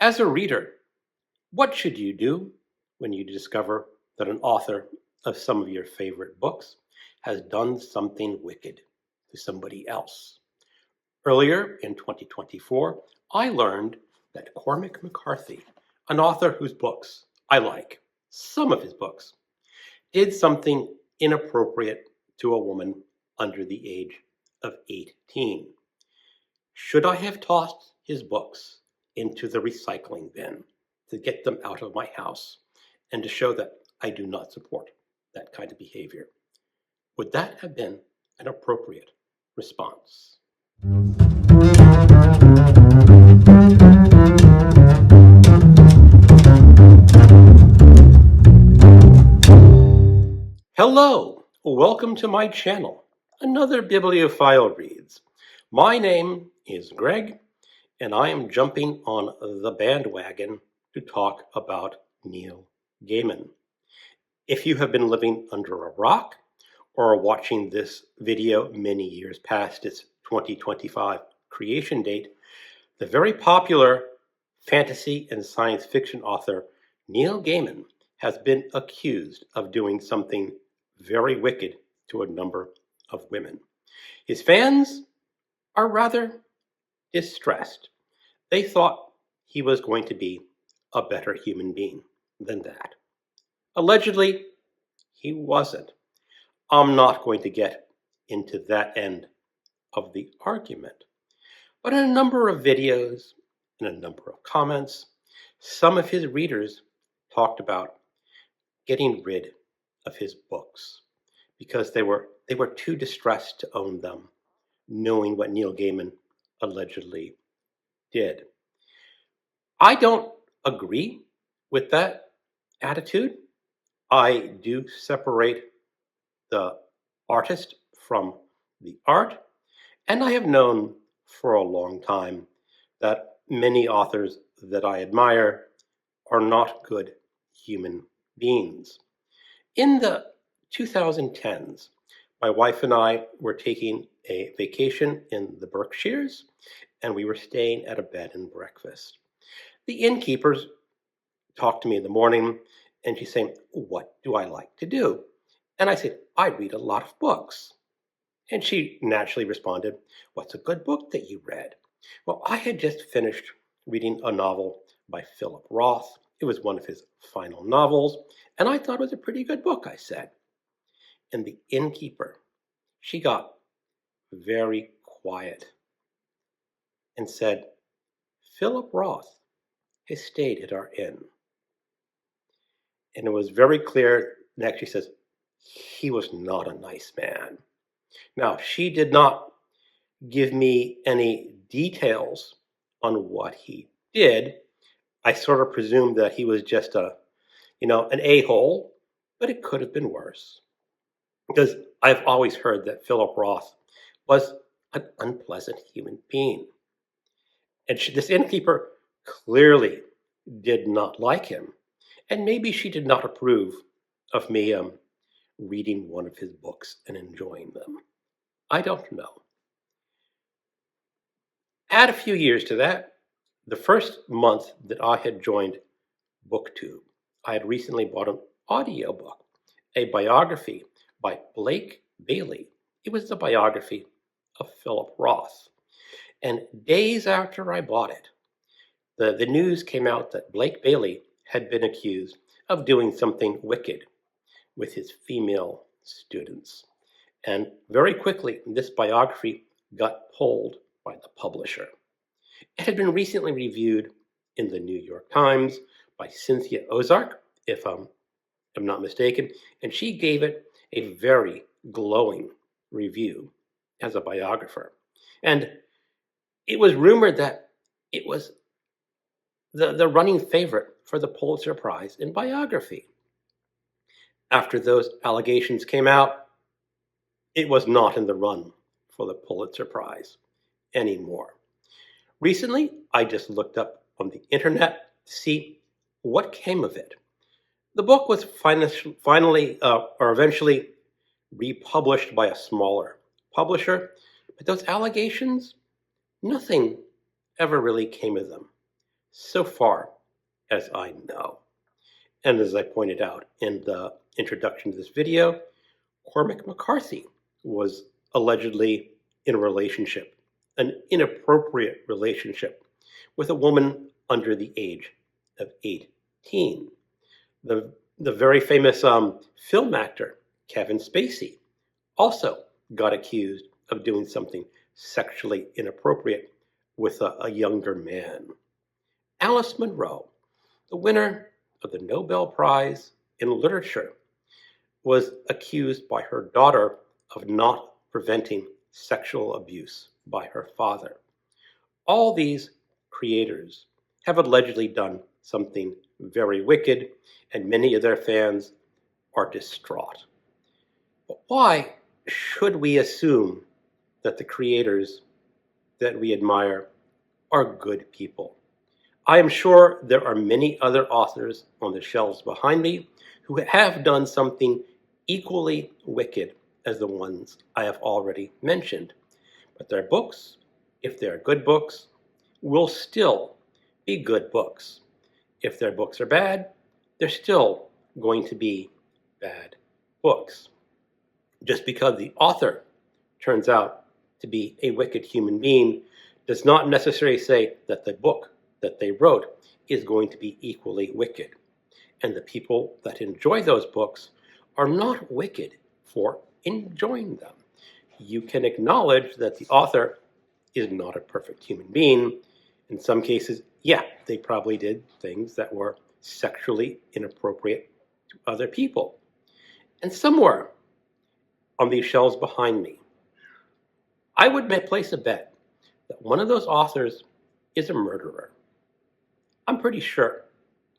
As a reader, what should you do when you discover that an author of some of your favorite books has done something wicked to somebody else? Earlier in 2024, I learned that Cormac McCarthy, an author whose books I like, some of his books, did something inappropriate to a woman under the age of 18. Should I have tossed his books into the recycling bin to get them out of my house and to show that I do not support that kind of behavior? Would that have been an appropriate response? Hello, welcome to my channel, another Bibliophile Reads. My name is Greg, and I am jumping on the bandwagon to talk about Neil Gaiman. If you have been living under a rock or are watching this video many years past its 2025 creation date, the very popular fantasy and science fiction author Neil Gaiman has been accused of doing something very wicked to a number of women. His fans are rather distressed. They thought he was going to be a better human being than that. Allegedly, he wasn't. I'm not going to get into that end of the argument. But in a number of videos, in a number of comments, some of his readers talked about getting rid of his books because they were too distressed to own them, knowing what Neil Gaiman allegedly did. I don't agree with that attitude. I do separate the artist from the art, and I have known for a long time that many authors that I admire are not good human beings. In the 2010s, my wife and I were taking a vacation in the Berkshires, and we were staying at a bed and breakfast. The innkeepers talked to me in the morning, and she's saying, "What do I like to do?" And I said, "I read a lot of books." And she naturally responded, "What's a good book that you read?" Well, I had just finished reading a novel by Philip Roth. It was one of his final novels, and I thought it was a pretty good book, I said. And the innkeeper, she got very quiet and said, "Philip Roth has stayed at our inn." And it was very clear. Next, she says, "He was not a nice man." Now, she did not give me any details on what he did. I sort of presumed that he was just an a-hole, but it could have been worse. Because I've always heard that Philip Roth was an unpleasant human being. And this innkeeper clearly did not like him. And maybe she did not approve of me reading one of his books and enjoying them. I don't know. Add a few years to that. The first month that I had joined BookTube, I had recently bought an audiobook, a biography by Blake Bailey. It was the biography of Philip Roth. And days after I bought it, the news came out that Blake Bailey had been accused of doing something wicked with his female students. And very quickly, this biography got pulled by the publisher. It had been recently reviewed in the New York Times by Cynthia Ozark, if I'm not mistaken, and she gave it a very glowing review as a biographer. And it was rumored that it was the running favorite for the Pulitzer Prize in biography. After those allegations came out, it was not in the run for the Pulitzer Prize anymore. Recently, I just looked up on the internet to see what came of it. The book was eventually republished by a smaller publisher, but those allegations, nothing ever really came of them. so far as I know. And as I pointed out in the introduction to this video, Cormac McCarthy was allegedly in a relationship, an inappropriate relationship, with a woman under the age of 18. The very famous film actor, Kevin Spacey, also got accused of doing something sexually inappropriate with a younger man. Alice Munro, the winner of the Nobel Prize in Literature, was accused by her daughter of not preventing sexual abuse by her father. All these creators have allegedly done something very wicked, and many of their fans are distraught. But why should we assume that the creators that we admire are good people? I am sure there are many other authors on the shelves behind me who have done something equally wicked as the ones I have already mentioned. But their books, if they're good books, will still be good books. If their books are bad, they're still going to be bad books. Just because the author turns out to be a wicked human being does not necessarily say that the book that they wrote is going to be equally wicked. And the people that enjoy those books are not wicked for enjoying them. You can acknowledge that the author is not a perfect human being. In some cases, yeah, they probably did things that were sexually inappropriate to other people. And somewhere on these shelves behind me, I would place a bet that one of those authors is a murderer. I'm pretty sure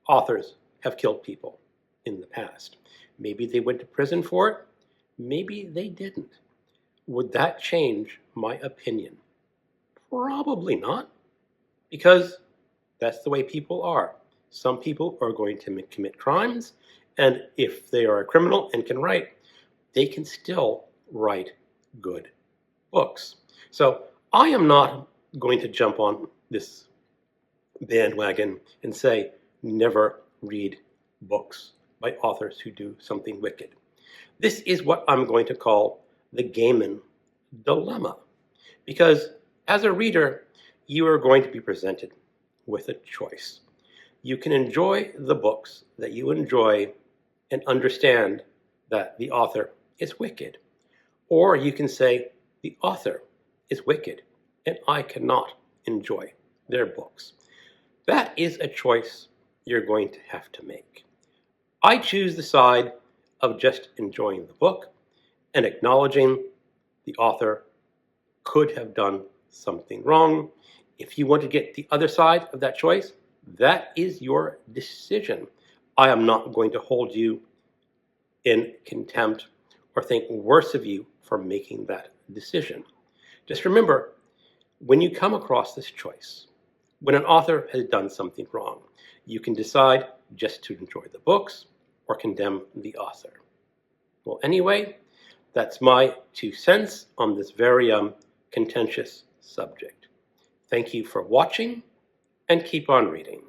authors have killed people in the past. Maybe they went to prison for it. Maybe they didn't. Would that change my opinion? Probably not, because that's the way people are. Some people are going to commit crimes, and if they are a criminal and can write, they can still write good books. So I am not going to jump on this bandwagon and say, never read books by authors who do something wicked. This is what I'm going to call the Gaiman Dilemma. Because as a reader, you are going to be presented with a choice. You can enjoy the books that you enjoy and understand that the author is wicked. Or you can say, the author is wicked and I cannot enjoy their books. That is a choice you're going to have to make. I choose the side of just enjoying the book and acknowledging the author could have done something wrong. If you want to get the other side of that choice, that is your decision. I am not going to hold you in contempt or think worse of you for making that decision. Just remember, when you come across this choice, when an author has done something wrong, you can decide just to enjoy the books or condemn the author. Well, anyway, that's my 2 cents on this very contentious subject. Thank you for watching, and keep on reading.